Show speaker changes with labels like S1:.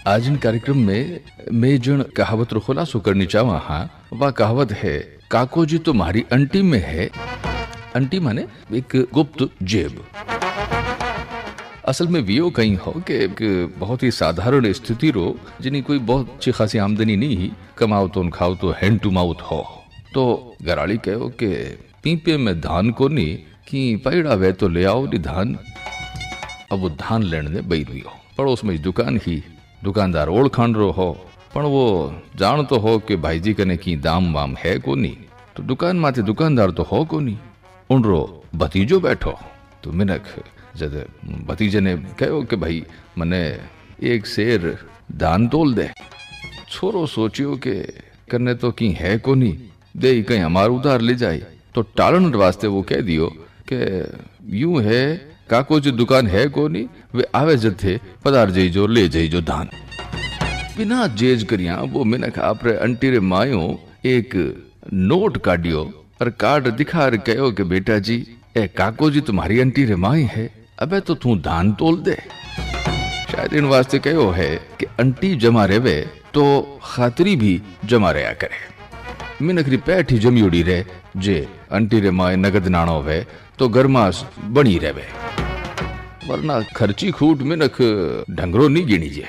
S1: आज इन कार्यक्रम में मैं जन कहावत रो खुलासो करनी चाहवा हाँ। वह कहावत है, काको जी तुम्हारी अंटी में है। अंटी माने एक गुप्त जेब। असल में वियो कहीं हो कि एक बहुत ही साधारण स्थिति रो, जिन्हें कोई बहुत अच्छी खासी आमदनी नहीं ही, कमाओ तो खाओ तो हैंड टू माउथ हो। तो गराड़ी कहो कि पीपे में धान को नहीं कि पैड़ा वे तो ले आओ नी धान। अब वो धान लेने ने बैठ गयो। पड़ोस में दुकान ही, दुकानदार ओळखाण रो हो, पण वो जान तो हो कि भाईजी कने की दाम वाम है कोनी। तो दुकान माथे दुकानदार तो हो कोनी। उनरो भतीजो बैठो। तो मिनक जद भतीजे ने कहो कि भाई मने एक शेर दान तोल दे। छोरो सोचियो कि करने तो की है कोनी, दे कहीं हमार उधार ले जाए। तो टालन वास्ते वो कह दियो कि यूं है, काको जी दुकान है कोनी, वे आवे जथे पधार जइजो ले जइजो धान। बिना जेज करिया वो मिनक आपरे अंटी रे मायो एक नोट काटियो और कार्ड दिखा र कहो कि बेटा जी ए काको जी तुम्हारी अंटी रे माई है, अबे तो तू धान तोल दे। शायद इन वास्ते कहो है कि अंटी जमा रेवे तो खातरी भी जमा रहा करे। मिनक री पैठ ही जमियोड़ी रहे, जे अंटी रे माए नगद नाणो वे तो गरमास बनी रहे, वरना खर्ची खूट मिनक ढंगरो नहीं गिनी जे।